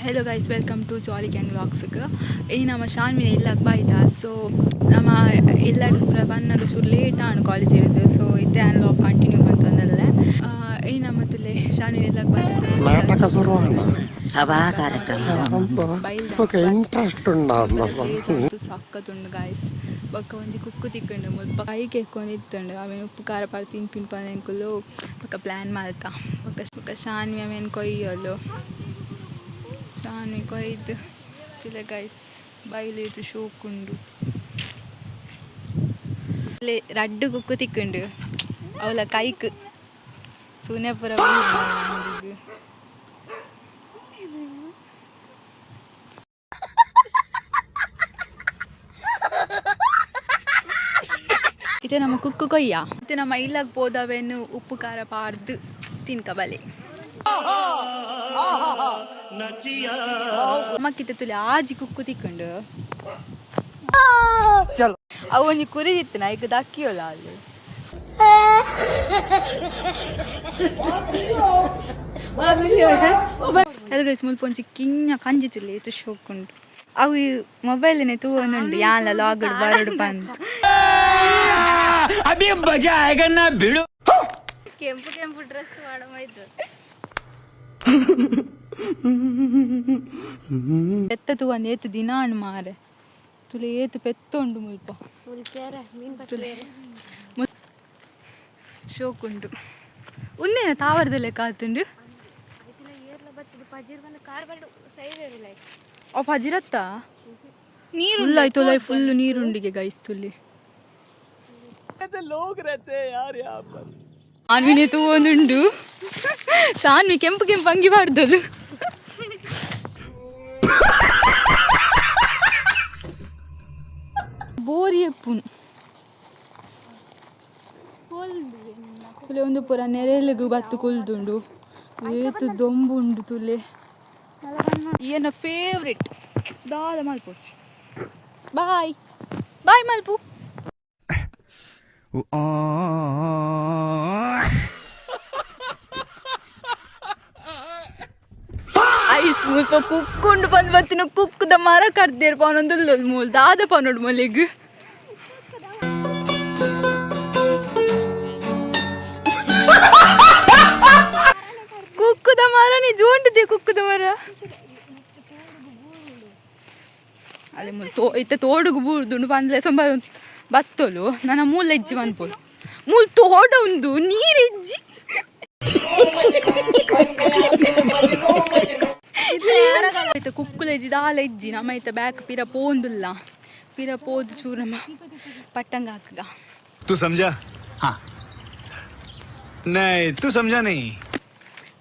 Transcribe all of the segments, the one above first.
Hello guys, welcome to jolly gang ವ್ಲಾಗ್ಸ್ಗೆ. ಈ ನಮ್ಮ ಶಾನ್ವಿನ ಇಲ್ಲಕ್ಕೆ ಬಾಯ್ತಾ. ಸೊ ನಮ್ಮ ಇಲ್ಲಡ್ ಪೂರ ಬಂದಾಗ ಚೂರು ಲೇಟ್ ಆನು ಕಾಲೇಜ್ ಇರೋದು. ಸೊ ಇತ್ತೆ ವ್ಲಾಗ್ ಕಂಟಿನ್ಯೂ ಬಂತಂದಲ್ಲೇ ಈ ನಮ್ಮ ತುಲೆ ಶಾನ್ವಿನ ಇಲ್ಲಕ್ಕೆ ನಾಟಕ ಶುರು ಸಭಾ ಕಾರ್ಯಕ್ರಮ ಸಕ್ಕತ್ತುಂಡು ಗಾಯ್ಸ್. ಬೊಕ್ಕ ಒಂಜಿ ಕುಕ್ಕು ತಿಕ್ಕಂಡು ಮುಲ್ಪ ಕೈಗೆ ಎಕ್ಕೊಂಡು ಇತ್ತಂಡು ಅವೇನು ಉಪ್ಪು ಖಾರ ಪಾಡು ತಿನ್ಪಿನ ಪಂದೆಂಕುಲು ಬೊಕ್ಕ ಪ್ಲ್ಯಾನ್ ಮಾಡ್ತಾ ಬೊಕ್ಕ ಶಾನ್ವಿ ಅವೇನು ಕೊಯ್ಯೋಲು ಶಾನ್ವಿ ಕೊಯ್ದು ಇಲ್ಲ ಗೈಸ್ ಬೈಲಿದು ಶೋಕುಂಡು ಇಲ್ಲೇ ರಡ್ಡು ಕುಕ್ಕು ತಿಕ್ಕಂಡು ಅವಳ ಕೈಕ್ ಸುನೆಪುರ ಇದು ನಮ್ಮ ಕುಕ್ಕು ಕೊಯ್ಯ ಇದು ನಮ್ಮ ಇಲ್ಲಕ್ಕೆ ಹೋದವೇನು ಉಪ್ಪು ಖಾರ ಪಾಡ್ದು ತಿನ್ಕಬಲೆ ಅಮ್ಮಕ್ಕಿತ್ತ ತುಲಿ ಆಜಿ ಕುಕ್ಕು ತಿಕ್ಕೊಂಡು ಅವು ಒಂಜಿ ಕುರಿದಿತ್ತು ನಾ ಈಗ ದಕ್ಕಿಯೋಲ್ಲ ಅಲ್ಲಿ ಗೈಸ್ ಮುಲ್ಪ ಒಂಜಿ ಕಿಂಜ ಕಂಜಿತಿಲ್ಲ ಎಷ್ಟು ಶೋಕುಂಡು ಅವು ಮೊಬೈಲ್ನೇ ತೂವೊಂದುಂಡು ಯಾನ್ಲ ಲಾಗಡ್ ಬರಡು ಬಂದು ಬಿಡು ಕೆಂಪು ಕೆಂಪು ಡ್ರೆಸ್ ಮಾಡಮೈತು ಪೆತ್ತ ತೂವೊಂದು ಏತು ದಿನ ಹಣ್ಣು ಮಾರೆ ತುಲೆ ಏತು ಪೆತ್ತ ಉಂಡು ಮುಲ್ಪ ಶೋಕುಂಡು ಉಂದೇನ ತಾವರದಲ್ಲೇ ಕಾತುಂಡು ಆ ಪಜಿರತ್ತ ನೀರು ಆಯ್ತು ಫುಲ್ ನೀರುಂಡಿಗೆ ಗೈಸ್ ತುಲ್ಲಿ ಶಾನ್ವಿನೇ ತೂವೊಂದುಂಡು ಶಾನ್ವಿ ಕೆಂಪು ಕೆಂಪು ಅಂಗಿ ಬಾರ್ದಲು ಬೋರಿ ಎಪ್ಪುನು ತುಲೆ ಒಂದು ಪೂರ ನೆರೆಲೆಗು ಬತ್ತು ಕೊಲ್ದುಂಡು ಏತು ದೊಂಬುಂಡು ತುಲೆ ಏನ ಫೇವ್ರೆಟ್ ದಾದ ಮಲ್ಪು ಬಾಯ್ ಬಾಯ್ ಮಲ್ಪು ಐಸ್ ಮುಲ್ಪ ಕುಕ್ಕೊಂಡು ಬಂದು ಬತ್ತಿನ ಕುಕ್ಕದ ಮರ ಕಡ್ದೇರ್ ಪವನೊಂದು ಮೂಲ ದಾದ ಪನೋಡು ಮಲೆಗ್ ಕುಕ್ಕದ ಮರ ನೀ ಜೋಂಡಿದೆ ಕುಕ್ಕದ ಮರ ಅದೇ ಇತ್ತ ತೋಡುಗು ಬೂರ್ದುಂಡು ಬಂದ್ಲೆ ಸಂಬ ಬತ್ತೋಲು ನನ್ನ ಮೂಲ ಹೆಜ್ಜಿ ಮನ್ಪೋಲು ಮೂಲ ತೋಡ ಉಂದು ನೀರೆಜ್ಜಿ ಕುಕ್ಕುಲ ಹೆಜ್ಜಿ ದಾಲ ಹೆಜ್ಜಿ ನಮ್ಮ ಐತ ಬ್ಯಾಕ್ ಪಿರ ಪೋಂದುಲ್ಲ ಪಿರ ಪೋದು ಚೂರಮ್ಮ ಪಟ್ಟಂಗ ಹಾಕಗ तू समझा? हाँ नहीं तू समझा नहीं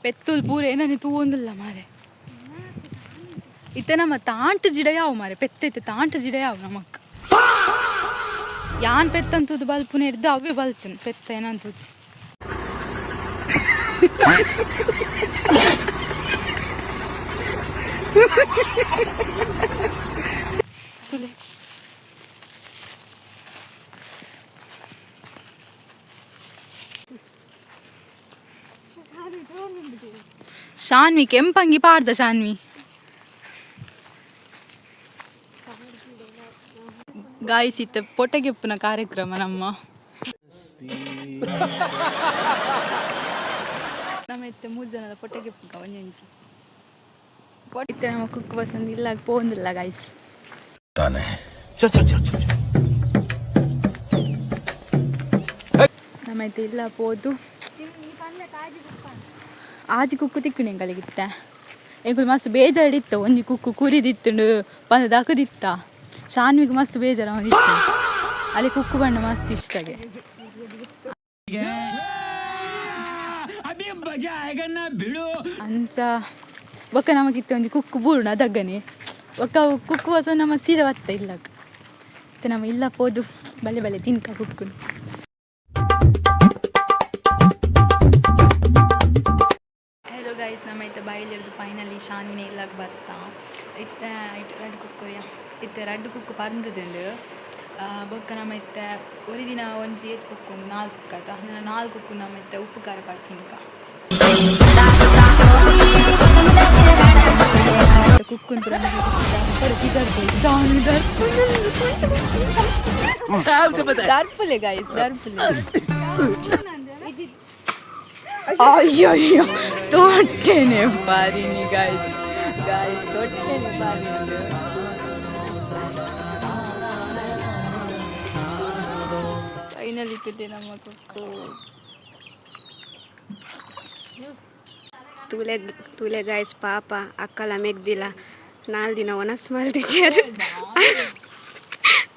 ಪೆತ್ತುಲ್ ಪೂರ ಏನನೆ ತೂವೊಂದುಲ್ಲ ಮಾರೆ ಇತ್ತೆ ನಮ್ಮ ತಾಂಟ್ ಜಿಡ ಯಾವ ಮಾರೆ ಪೆತ್ತೈತೆ ತಾಂಟ್ ಜಿಡ ಯಾವ ನಮಕ್ ಯಾನ್ ಪೆತ್ತಂತದ್ದು ಬಲ್ಪುನ ಹಿಡ್ದು ಅವೇ ಬಲ್ತನು ಪೆತ್ತ ಏನಂತದ್ದು ಶಾನ್ವಿ ಕೆಂಪಂಗಿ ಪಾಡ್ದ ಶಾನ್ವಿ ಗಾಯಿಸಿತ್ತ ಪೊಟೆಗೆಪ್ಪುನ ಕಾರ್ಯಕ್ರಮ ನಮ್ಮ ಎತ್ತೆ 3 ಜನದ ಪೊಟೆಗೆಪ್ಪುಗ ಒಂಜಿ ಇತ್ತೆ ನಮ್ಮ ಕುಕ್ಕು ಬಸಂದು ಇಲ್ಲಾಗ ಪೋಂದಿಲ್ಲ ಗಾಯ್ಸ್ ನಮ್ಮೈತೆ ಇಲ್ಲ ಪೋದು ಆಜಿ ಕುಕ್ಕು ತಿಕ್ಕಣಿ ಕಲಿಗಿತ್ತ ಎಂಕುಲು ಮಸ್ತ್ ಬೇಜಾರಿಡಿತ್ತ ಒಂಜಿ ಕುಕ್ಕು ಕುರಿದಿತ್ತುಂಡು ಬಂದು ದಕ್ಕದಿತ್ತ ಶಾನ್ವಿಗೆ ಮಸ್ತ್ ಬೇಜಾರ ಇತ್ತು ಅಲ್ಲಿ ಕುಕ್ಕು ಬಣ್ಣ ಮಸ್ತ್ ಇಷ್ಟಗೆ ಅಂಚ ಬೊಕ್ಕ ನಮಗಿತ್ತ ಒಂಜಿ ಕುಕ್ಕು ಬೂರ್ಣ ಅದಗ್ಗನೆ ಒಕ್ಕ ಕುಕ್ಕು ಹೊಸ ನಮ್ಮ ಸೀರೆ ಬತ್ತ ಇಲ್ಲಕ ಮತ್ತೆ ನಮ್ಮ ಇಲ್ಲ ಪೋದು ಬಲೆ ಬಲೆ ತಿನ್ಕ ಕುಕ್ಕುನು ಹೆಲೋ ಗೈಸ್ ನಮ್ಮ ಐತೆ ಬಾಯಿಲಿರೋದು ಫೈನಲಿ ಶಾನ್ವಿನೇ ಇಲ್ಲಕ್ಕೆ ಬರ್ತಾ ಇತ್ತ ರಡ್ಡು ಕುಕ್ಕುಯ ಇತ್ತೆ ರಡ್ಡು ಕುಕ್ಕು ಪರ್ಂದುಂಡು ಬೊಕ್ಕ ನಮ್ಮ ಇತ್ತೆ ಒಂದು ದಿನ ಒಂಜಿ ಏತ್ ಕುಕ್ಕೊಂಡು 4 ಕುಕ್ಕ ಆಯ್ತಾ ನಾನು 4 ಕುಕ್ಕು ನಮ್ಮ ಇತ್ತೆ ಉಪ್ಪು ಖಾರ ಪಾಡ್ತಿನ್ಕ ಕುಕ್ಕುನ್ ಪುರ ದರ್ಪುಲೆ ಗೈಸ್ ದರ್ಪುಲೆ ಅಯ್ಯೋ ತೊಟ್ಟೆನೆ ಬಾರಿನಿ ಗೈಸ್ ತೊಟ್ಟೆನೆ ಬಾರಿ ಫೈನಲಿ ಇಟ್ಟಿದ್ದೆ ನಮ್ಮ ಕುಕ್ಕು तुले गाइस पापा अक्कला मेघदिला 4 ದಿನ ಒನಸ್ ಮಲ್ತಿದ್ದಾರೆ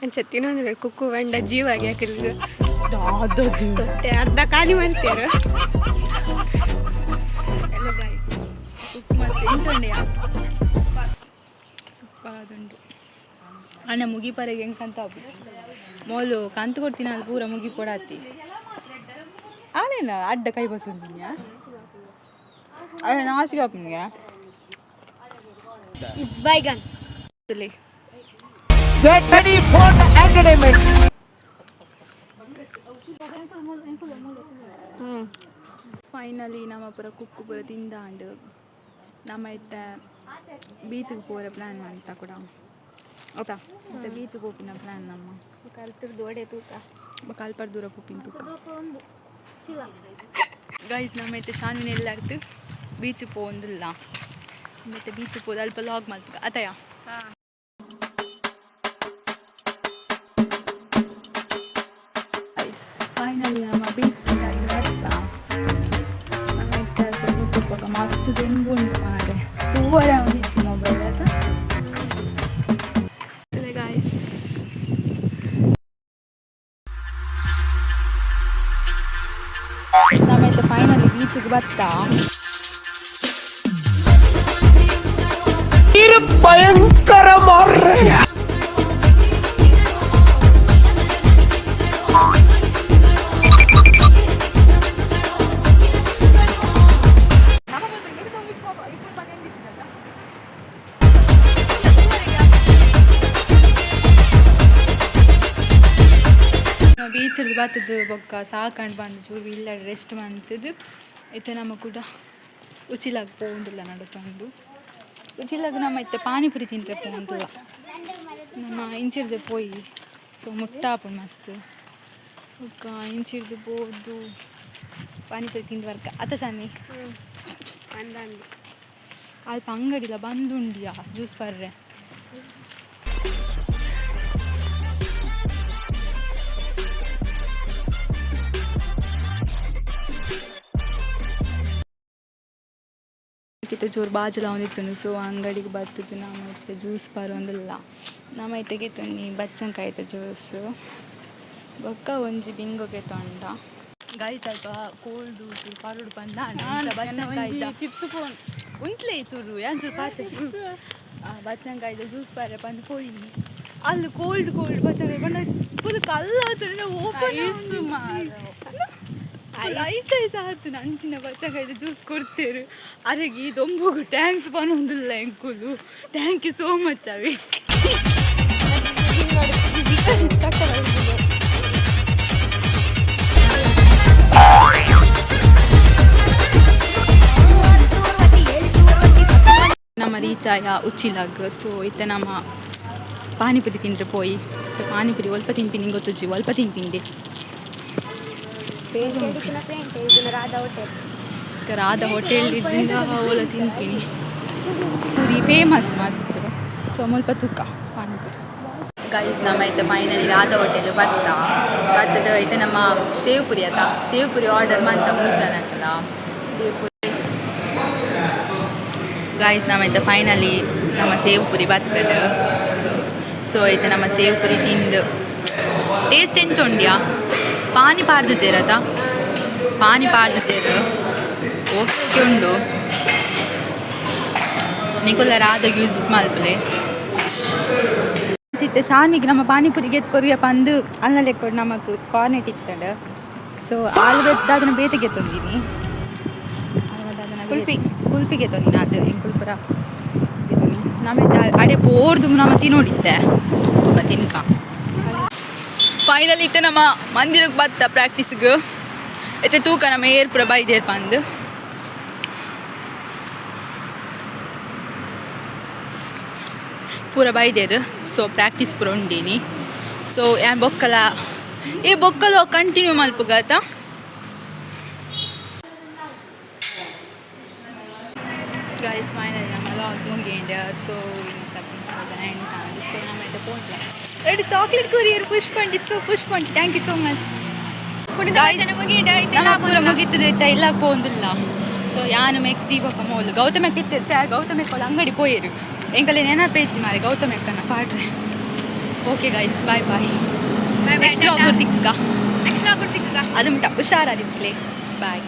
ಅಂಚ ತಿನ್ನೋದ್ರೆ ಕುಕ್ಕು ಬಂಡ ಜೀವಾಗಿ ಹಾಕಿದ್ರು ತೊಟ್ಟೆ ಅರ್ಧ ಖಾಲಿ ಮಾಡ್ತೀರ ಹಲೋ ಗೈಸ್ ಕುಕ್ಕು ಮತ್ತೆ ಇಂಚೊಂಡೆಯಾ ಸೂಪರಾದುಂಡು ಅಣ್ಣ ಮುಗಿಪರೆಗೆ ಹೆಂಗಂತ ಆಗ್ಬಿಡ್ತು ಮೋಲು ಕಂತು ಕೊಡ್ತೀನಿ ಅಲ್ಲಿ ಪೂರ ಮುಗಿ ಕೊಡತ್ತಿ ಆನೇನ ಅಡ್ಡ ಕೈ ಬಸುಂದಿನ್ಯಾ ಅದೇ ನಾಚಿಕೆ ಹಾಕ್ನಿಗೆ ಬೈಗನ್ ತುಲೆ ಫೈನಲಿ ನಮ್ಮ ಪುರ ಕುಕ್ಕು ಪುರ ತಿಂದಾಂಡು ನಮ್ಮ ಇತ್ತ ಬೀಚಿಗೆ ಪೋರೆ ಪ್ಲ್ಯಾನ್ ಮಾಡ್ತಾ ಕೂಡ ಆಯ್ತಾ ಮತ್ತೆ ಬೀಚಿಗೆ ಹೋಗಿನ ಪ್ಲ್ಯಾನ್ ನಮ್ಮ ಕಲ್ತಿರ್ ದೋಡೆ ತೂಕ ಕಲ್ಪರ್ ದೂರ ಪುಪ್ಪಿನ ತೂಕ ಗೈಸ್ ನಮ್ಮ ಇತ್ತ ಶಾನ್ವಿನ ಎಲ್ಲಾರ್ದು ಬೀಚಿಗೆ ಪೋಂದಿಲ್ಲ ಮತ್ತೆ ಬೀಚಿಗೆ ಹೋದ ಅಲ್ಪ ಲಾಗ್ ಮಾಡ್ತೀವಿ ಅತಯ ಗೈಸ್ ಫೈನಲಿ ನಮ್ಮ ಬೀಚ್ ಮಸ್ತ್ ತುಂಬುಂಟು ಮಾರೆ ಪೂರ ಬೀಚ್ ಮೊಬೈಲ್ ಆಯ್ತಾ ಗೈಸ್ ನಮ್ಮೈತೆ ಫೈನಲಿ ಬೀಚಿಗೆ ಬತ್ತಾ ಭಯಂಕರ ಮಾರ್ರೆ ಬೀಚಲ್ಲಿ ಬತ್ತದು ಬೊಕ್ಕ ಸಾಕಂಡು ಬಂದು ಚೂರು ಇಲ್ಲ ರೆಸ್ಟ್ ಮಂತದ್ದು ಇತ್ತೆ ನಮ್ಮ ಕೂಡ ಉಚಿಲಾಗ ಪೋಂದಿಲ್ಲ ನಡುತ್ತಂದು ಉಚಿಲಾಗ ನಮ್ಮ ಇತ್ತೆ ಪಾನಿಪುರಿ ತಿಂದರೆ ಪೋಂದಿಲ್ಲ ನಮ್ಮ ಇಂಚಿಡ್ದು ಪೋಯಿ ಸೊ ಮುಟ್ಟಾಪು ಮಸ್ತ್ ಬೊಕ್ಕ ಇಂಚಿಡ್ದು ಬೋದು ಪಾನಿಪುರಿ ತಿಂದ್ವರ್ಕ ಅತ ಶಾನಿ ಅಲ್ಪ ಅಂಗಡಿಲ ಬಂದುಂಡಿಯಾ ಜ್ಯೂಸ್ ಬರ್ರೆ ಜೋರು ಬಾಜಲ ಒಂದಿತ್ತು ಸೊ ಅಂಗಡಿಗೆ ಬರ್ತದ್ದು ನಮ್ಮೈತೆ ಜ್ಯೂಸ್ ಬರೋಂದಿಲ್ಲ ನಮ್ಮೈತೆಗೆ ತೊನ್ನಿ ಬಚ್ಚಂಕಾಯ್ತ ಜ್ಯೂಸು ಬೊಕ್ಕ ಒಂಜಿ ಬಿಂಗೊಗೆ ತೊಂಡ ಗಾಯಿ ಸ್ವಲ್ಪ ಕೋಲ್ಡು ಪರುಡು ಬಂದ ಟಿಪ್ಸ್ ಫೋನ್ ಉಂಟ್ಲೇ ಚೂರು ಏನು ಚೂರು ಪಾತೆ ಬಚ್ಚಂಕಾಯ್ದ ಜ್ಯೂಸ್ ಬರ್ರೆ ಬಂದು ಪೋಯಿ ಅಲ್ಲಿ ಕೋಲ್ಡ್ ಬಚ್ಚಂಕಾಯಿ ಬಂದ ಫುಲ್ ಕಲ್ಲ ಓಪನ್ ಐಸ್ ಆಯ್ತು ಅಂಚಿನ ಬಚ್ಚಂಕಾಯ್ದು ಜ್ಯೂಸ್ ಕೊಡ್ತೇರು ಅರೆಗೆ ದೊಂಬೋಗು ಟ್ಯಾಂಕ್ಸ್ ಬಂದಿಲ್ಲ ಎಂಕುಲು ಥ್ಯಾಂಕ್ ಯು ಸೋ ಮಚ್ ಅವಿ ನಮ್ಮ ರೀಚ್ ಆಯ ಉಚ್ಚಿಲಾಗ ಸೊ ಇತ್ತೆ ನಮ್ಮ ಪಾನಿಪುರಿ ತಿಂದ್ರೆ ಪೋಯಿ ಪಾನಿಪುರಿ ಒಲ್ಪ ತಿಂಪಿನಿ ಗೊತ್ತುಜ್ಜಿ ಒಲ್ಪ ತಿಂಪಿಂದೆ ರಾಧಾ ಹೋಟೆಲ್ ಇದ್ದಿಂದ ಓಲ ತಿಂತೀನಿ ಪೂರಿ ಫೇಮಸ್ ಮಸ್ತ್ ಸೊ ಮುಲ್ಪ ತುಕ್ಕ ಪಾನಿಪುರಿ ಗೈಸ್ ನಮ್ಮ ಐತೆ ಫೈನಲಿ ರಾಧಾ ಹೋಟೆಲ್ ಬತ್ತದ ಐತೆ ನಮ್ಮ ಸೇವ್ ಪುರಿ ಆತ ಸೇವ್ ಪುರಿ ಆರ್ಡರ್ ಮಂತ ಮೂಜನಕಲ್ಲ ಸೇವ್ ಪುರಿ ಗೈಸ್ ನಮ್ಮ ಐತೆ ಫೈನಲಿ ನಮ್ಮ ಸೇವ್ ಪುರಿ ಬತ್ತದ ಸೊ ಐತೆ ನಮ್ಮ ಸೇವ್ ಪುರಿ ತಿಂದು ಟೇಸ್ಟ್ ಎಂಚೊಂಡ್ಯಾ ಪಾನಿ ಪಾಡ್ದು ಸೇರತ ಪಾನಿ ಪಾಡ್ದು ಸೇರು ಓಕೆ ಉಂಡು ನಿಗುಲ್ಲ ರಾಧಾಗೆ ವಿಸಿಟ್ ಮಲ್ಪಲೆ ಸಿತ್ತೆ ಶಾನ್ವಿಗೆ ನಮ್ಮ ಪಾನಿಪುರಿಗೆ ಎತ್ಕೊರಿಯ ಪಂದು ಅಲ್ಲಲ್ಲಿ ಕೊಡು ನಮಕ್ ಕಾರ್ನೆಟ್ ಇತ್ತಡ ಸೊ ಅದನ್ನ ಬೇತೆಗೆ ತಂದೀನಿ ಕುಲ್ಫಿಗೆ ತಂದಿನಿ ಅದು ಕುಲ್ಪುರ ನಮಗೆ ಅಡೆ ಬೋರ್ದು ನಮ್ಮ ತಿನ್ನೋಡಿತ್ತೆ ತಿನ್ಕ ಫೈನಲಿ ಇತ್ತೆ ನಮ್ಮ ಮಂದಿರಕ್ಕೆ ಬತ್ತ ಪ್ರಾಕ್ಟೀಸ್ಗೆ ಐತೆ ತೂಕ ನಮ್ಮ ಏರ್ಪುರ ಬೈದೇರ್ ಬಂದು ಪೂರ ಬೈದೇರು ಸೊ ಪ್ರಾಕ್ಟೀಸ್ ಪೂರ ಉಂಡೀನಿ ಸೊ ಯಾನ್ ಬೊಕ್ಕಲ ಈ ಬೊಕ್ಕಲು ಕಂಟಿನ್ಯೂ ಮಲ್ಪುಗಾತ ಗೈಸ್ ಫೈನಲಿ ನಮ್ಮ ಲಾಗ್ ಮುಗಿಂಡ ಸೊ ಸೊ ನಮ್ಮ ಪೋಂಟ್ಲ ಎರಡು chocolate courier Pushpa thank you so much ಪೂರ ಮುಗಿತದೆ ಟೈಲಾಗ್ ಪೋಂದಿಲ್ಲ ಸೊ ಯಾನು ಮೆಕ್ತಿ ಬೊಕ್ಕ ಮೋಲು ಗೌತಮಕ್ಕೆ ಇತ್ತೇರು ಶೇರ್ ಗೌತಮಕ್ಕೆ ಅಂಗಡಿ ಪೋಯರು ಎಂಕಲೆ ನೆನಪೇಜಿ ಮಾರೆ ಗೌತಮಕ್ಕನ್ನ ಪಾಡ್ರೆ ಓಕೆ ಗೈಸ್ ಬಾಯ್ ಬಾಯ್ ನೆಕ್ಸ್ಟ್ ಲಾಗ್ ಸಿಕ್ಕ ಅದು ಮುಟ್ಟ ಹುಷಾರಾದಿಪ್ಲೆ ಬಾಯ್